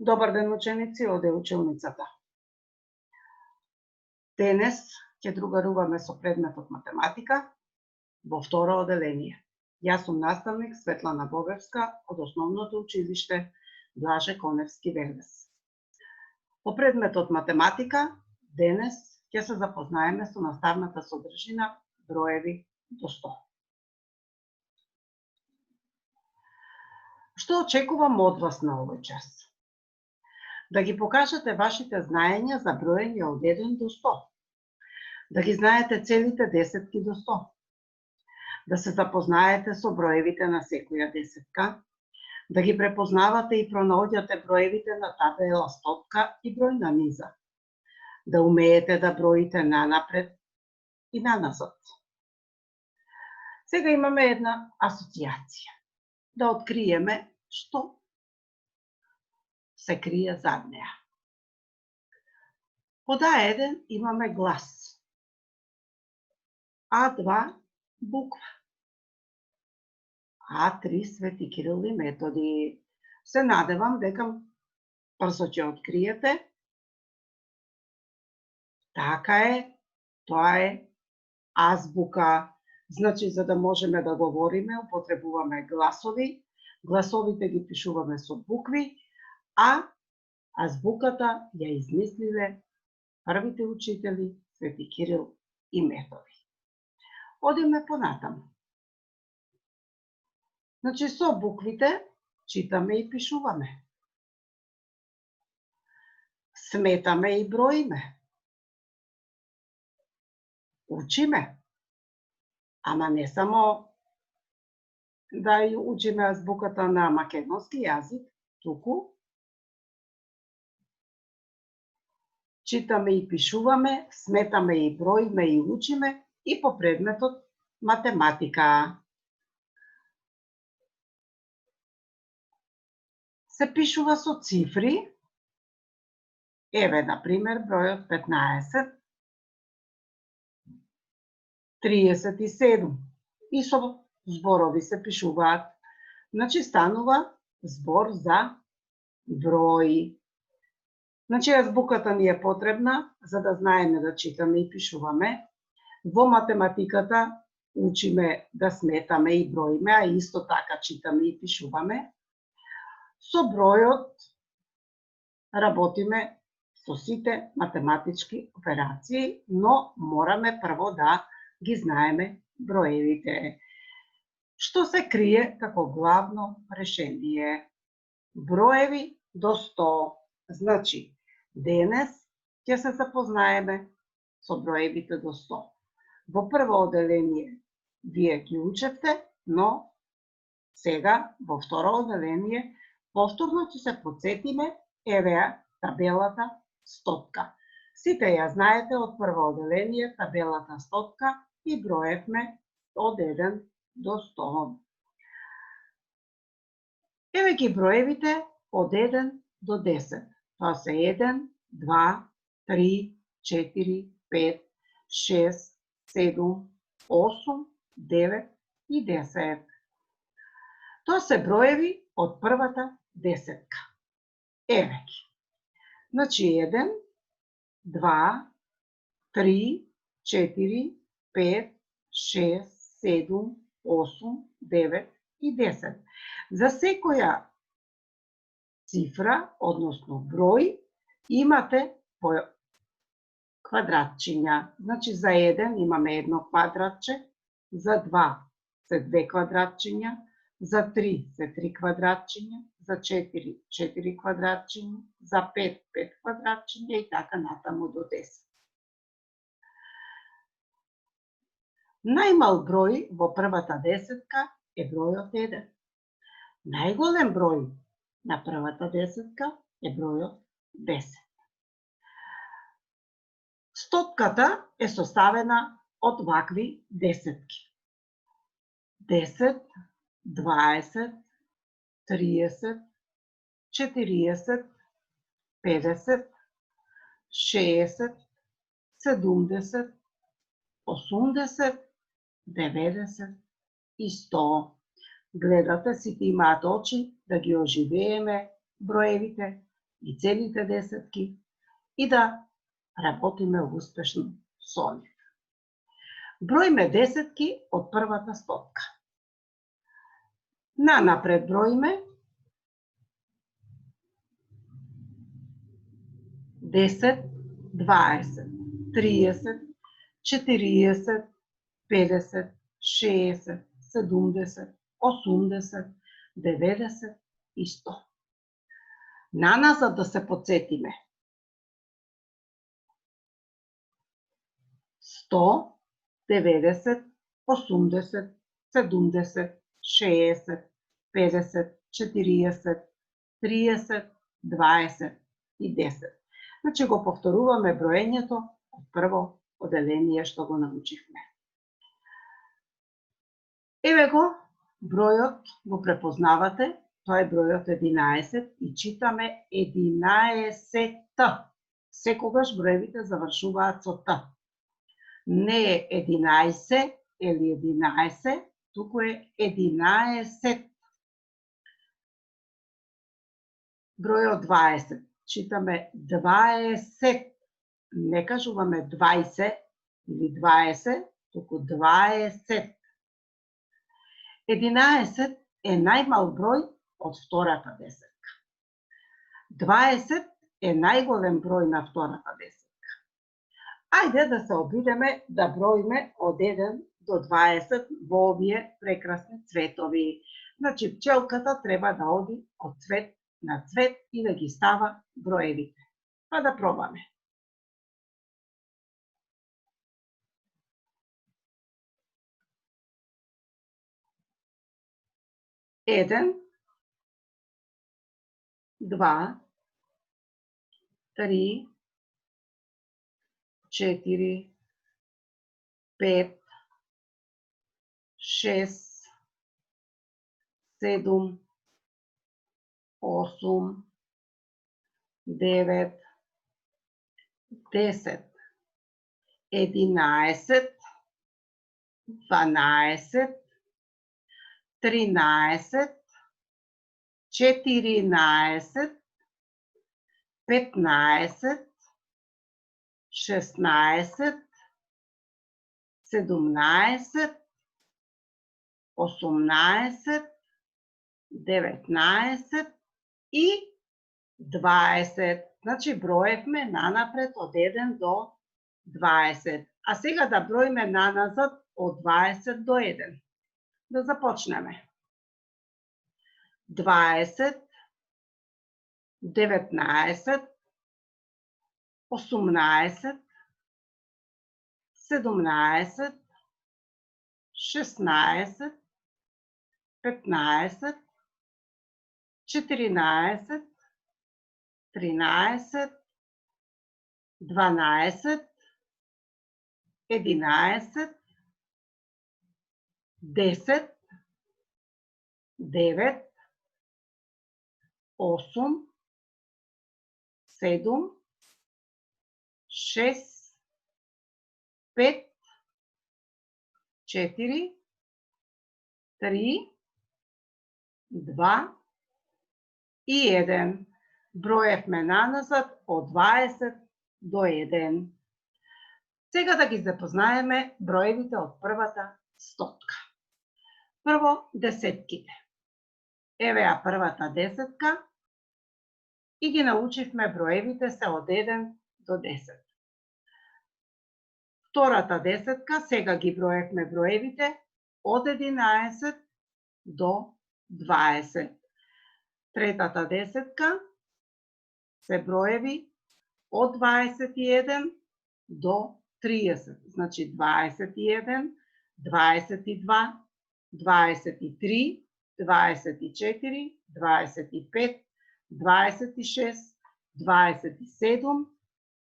Добар ден, ученици, оде училницата. Денес ќе другаруваме со предметот математика во второ оделение. Јас сум наставник Светлана Бобевска од Основното училиште Блаже Коневски Велес. По предметот математика денес ќе се запознаеме со наставната содржина броеви до 100. Што очекувам од вас на овој час? Да ги покажете вашите знаења за броење од 1 до 100. Да ги знаете целите десетки до 100. Да се запознаете со броевите на секоја десетка. Да ги препознавате и пронаоѓате броевите на табела стотка и број на низа. Да умеете да броите нанапред и наназад. Сега имаме една асоцијација. Да откриеме што се крие зад неа. Под А1 имаме глас. А2 буква. А3 Свети Кирил и Методи. Се надевам дека брзо ќе откриете. Така е, тоа е азбука. Значи, за да можеме да говориме, употребуваме гласови. Гласовите ги пишуваме со букви, а азбуката ја измислиле првите учители Свети Кирил и Методи. Одиме понатаму. Значи, со буквите читаме и пишуваме. Сметаме и броиме. Учиме. Ама не само да ја учиме азбуката на македонски јазик, туку читаме и пишуваме, сметаме и броиме и учиме и по предметот математика. Се пишува со цифри. Еве, например, бројот 15, 37 и со зборови се пишуваат. Значи, станува збор за брои. Значи, азбуката ни е потребна за да знаеме да читаме и пишуваме. Во математиката учиме да сметаме и броиме, а исто така читаме и пишуваме. Со бројот работиме со сите математички операции, но мораме прво да ги знаеме броевите. Што се крие како главно решение? Броеви до 100. Значи, денес ќе се запознаеме со броевите до 100. Во прво оделение вие ги учевте, но сега во второ оделение повторно ќе се потсетиме, еве табелата стотка. Сите ја знаете од прво оделение табелата стотка и броевме од 1 до 100. Еве ги броевите од 1 до 10. Тоа се 1, 2, 3, 4, 5, 6, 7, 8, 9 и 10. Тоа се броеви од првата десетка. Еве ги. Значи 1, 2, 3, 4, 5, 6, 7, 8, 9 и 10. За секоја цифра, односно број, имате по квадратчиња. Значи, за 1 имаме едно квадратче, за 2 се 2 квадратчиња, за 3 се 3 квадратчиња, за 4 4 квадратчиња, за 5 5 квадратчиња и така натаму до 10. Најмал број во првата десетка е бројот 1. Најголем број на првата десетка е бројот 10. Стотката е составена од вакви десетки. 10, 20, 30, 40, 50, 60, 70, 80, 90 и 100. Гледате, сите имаат очи да ги оживееме броевите, и целите десетки и да работиме успешно со нив. Броиме десетки од првата стотка. Нанапред броиме 10, 20, 30, 40, 50, 60, 70, 80, 90 и 100. Наназад да се подсетиме. 100, 90, 80, 70, 60, 50, 40, 30, 20 и 10. Значи го повторуваме броењето од прво оделение што го научивме. Еве го, бројот го препознавате, тоа е бројот 11 и читаме 11-та. Секогаш броевите завршуваат со т. Не е 11 или 11, туку е 11. Бројот 20. Читаме 20. Не кажуваме 20 или 20, туку 20. 11 е најмал број од втората десетка. 20 е најголем број на втората десетка. Ајде да се обидеме да броиме од 1 до 20 во овие прекрасни цветови. Значи, пчелката треба да оди од цвет на цвет и да ги става броевите. Па да пробаме. Еден, 2, 3, 4, 5, 6, 7, 8, 9, 10, 11, 12, 13, 14, 15, 16, 17, 18, 19 и 20. Значи броевме нанапред од 1 до 20. А сега да броиме наназад од 20 до 1. Да започнеме. 20, 19, 18, 17, 16, 15, 14, 13, 12, 11, 10, 9, 8, 7, 6, 5, 4, 3, 2 и 1. Броевме наназад од 20 до 1. Сега да ги запознаеме броевите од првата стотка. Прво, десетките. Еве ја првата десетка и ги научивме броевите се од 1 до 10. Втората десетка, сега ги броевме броевите од 11 до 20. Третата десетка се броеви од 21 до 30. Значи 21, 22, 23, 24, 25, 26, 27,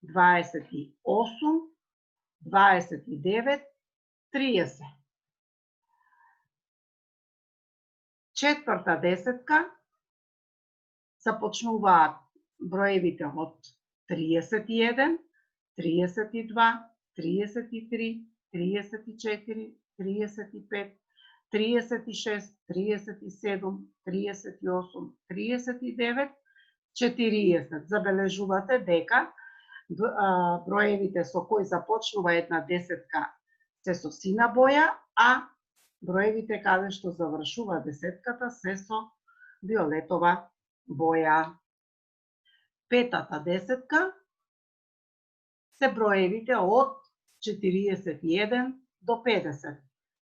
28, 29, 30. Четврта десетка започнуваат броевите од 31, 32, 33, 34, 35, 36, 37, 38, 39, 40. Забележувате дека броевите со кои започнува една десетка се со сина боја, а броевите каде што завршува десетката се со виолетова боја. Петата десетка се броевите од 41 до 50.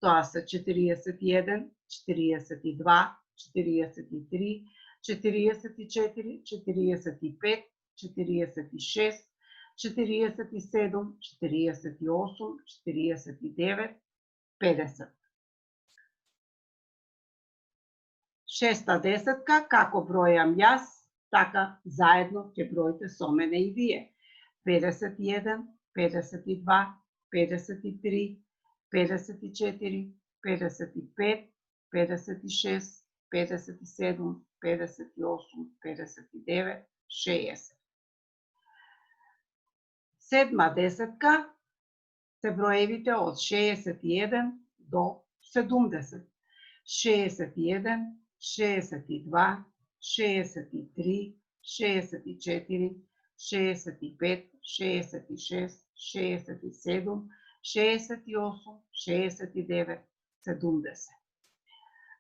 Тоа се 41, 42, 43, 44, 45, 46, 47, 48, 49, 50. Шеста десетка, како бројам јас, така заедно ќе броите со мене и вие. 51, 52, 53, 54, 55, 56, 57, 58, 59, 60. Седма десетка се броевите од 61 до 70. 61, 62, 63, 64, 65, 66, 67, 68, 69, 70.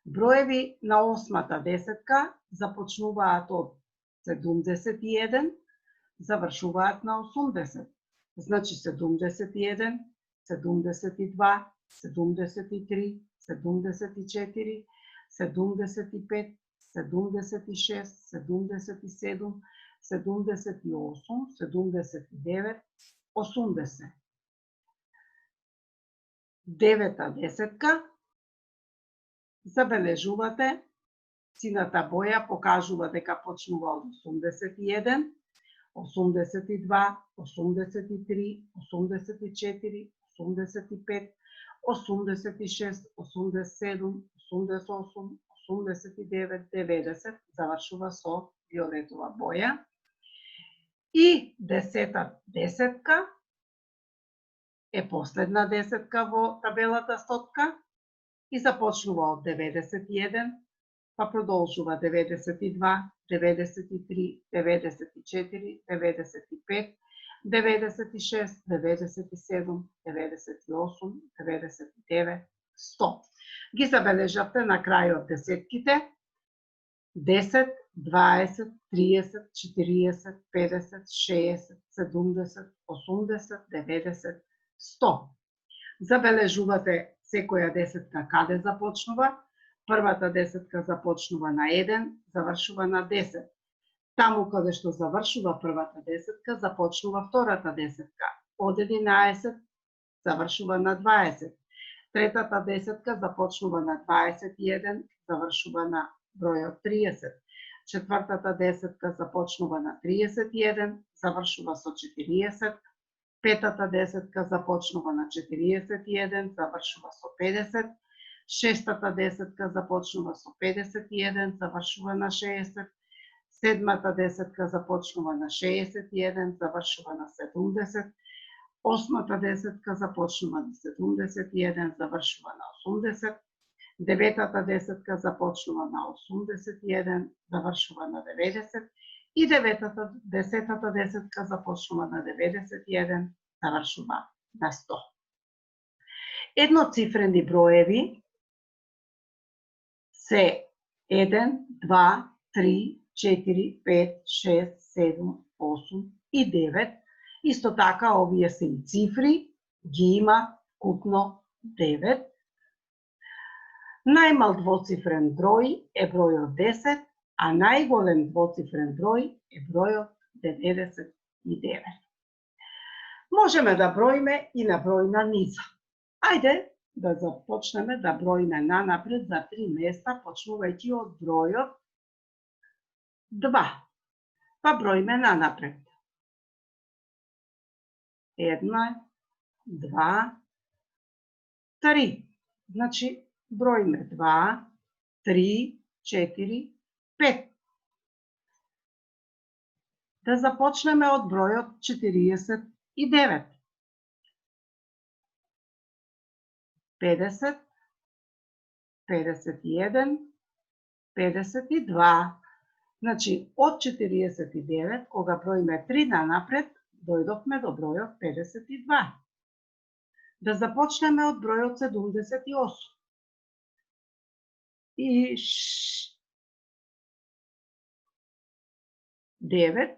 Броеви на осмата десетка започнуваат од 71, завршуваат на 80. Значи 71, 72, 73, 74, 75, 76, 77, 78, 79, 80. Девета десетка забележувате, сината боја покажува дека почнува од 81, 82, 83, 84, 85, 86, 87, 88, 89, 90, завршува со виолетова боја. И десета десетка е последна десетка во табелата стотка и започнува од 91, па продолжува 92, 93, 94, 95, 96, 97, 98, 99, 100. Ги забележавте на крајот десетките 10, 20, 30, 40, 50, 60, 70, 80, 90, 100. Забележувате секоја десетка каде започнува. Првата десетка започнува на 1, завршува на 10. Таму каде што завршува првата десетка, започнува втората десетка. Од 11 завршува на 20. Третата десетка започнува на 21, завршува на бројот 30. Четвртата десетка започнува на 31, завршува со 40. Петата десетка започнува на 41, завршува со 50. Шестата десетка започнува со 51, завршува на 60. Седмата десетка започнува на 61, завршува на 70. Осмата десетка започнува на 71, завршува на 80. Деветата десетка започнува на 81, завршува на 90. И десетата десетка започнува на 91, завршува на 100. Едноцифрени броеви се 1, 2, 3, 4, 5, 6, 7, 8 и 9. Исто така, овие се и цифри, ги има купно 9. Најмал двоцифрен број е бројот 10, а најголем двоцифрен број е бројот 99. Можеме да броиме и на број на низа. Ајде да започнеме да броиме нанапред за 3 места, почнувајќи од бројот 2. Па броиме нанапред. 1, 2, 3. Значи, броиме 2, 3, 4, 5. Да започнеме од бројот 49. 50, 51, 52. Значи, од 49, кога броиме 3 нанапред, дојдовме до бројот 52. Да започнеме од бројот 78. И 9,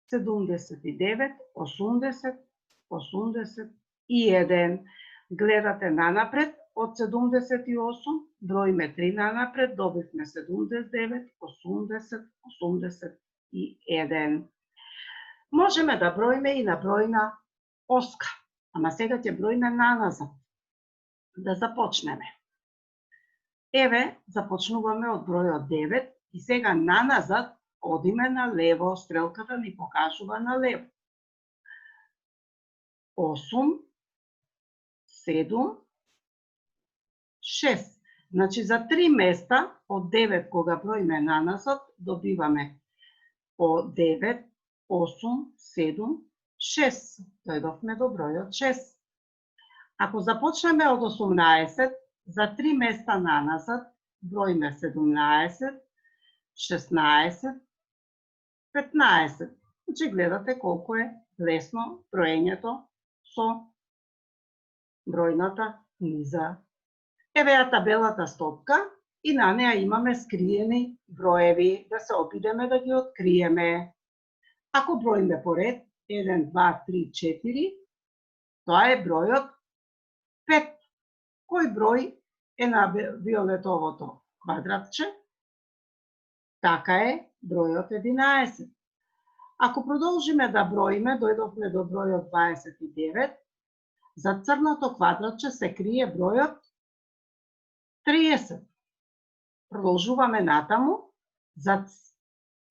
79, 80, 81. Гледате нанапред, од 78, броиме 3 нанапред, добивме 79, 80, 81. Можеме да броиме и на бројна оска, ама сега ќе броиме наназад. Да започнеме. Еве, започнуваме од бројот 9 и сега наназад одиме на лево, стрелката ни покажува на лево. 8, 7, 6. Значи за 3 места од 9 кога броиме наназад добиваме по 9, 8, 7, 6. Дојдовме до бројот 6. Ако започнеме од 18, за 3 места наназад броиме 17, 16, 15. Значи гледате колку е лесно броењето со бројната низа. Еве ја табелата стопка и на неа имаме скриени броеви, да се обидеме да ги откриеме. Ако броиме по ред 1, 2, 3, 4, тоа е бројот 5. Кој број е на виолетовото квадратче? Така е бројот 11. Ако продолжиме да броиме, дојдовме до бројот 29, за црното квадратче се крие бројот 30. Продолжуваме натаму, за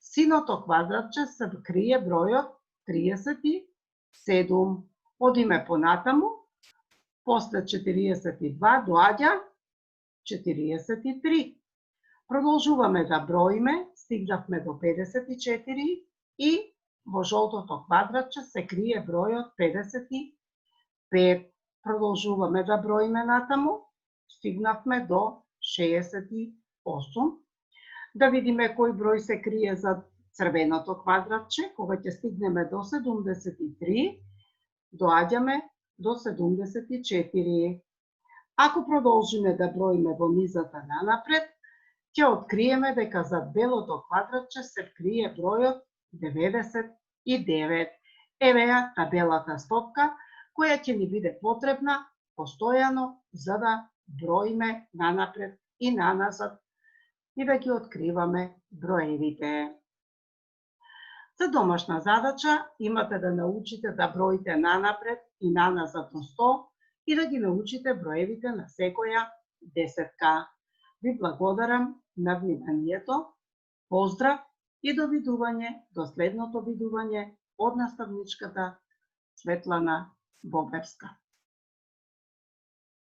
синото квадратче се крие бројот 37. Одиме понатаму, после 42 доаѓа 43. Продолжуваме да броиме, стигнавме до 54 и во жолтото квадратче се крие бројот 55. Продолжуваме да броиме натаму, стигнавме до 68. Да видиме кој број се крие за црвеното квадратче, кога ќе стигнеме до 73, доаѓаме до 74. Ако продолжиме да броиме во низата нанапред, ќе откриеме дека за белото квадратче се крие бројот 99. Еве ја табелата стопка, која ќе ни биде потребна постојано за да броиме нанапред и наназад и да ги откриваме броевите. За домашна задача имате да научите да броите нанапред и наназад до 100 и да ги научите броевите на секоја десетка. Ви благодарам на вниманието. Поздрав и довидување до следното видување од наставничката Светлана Бобевска.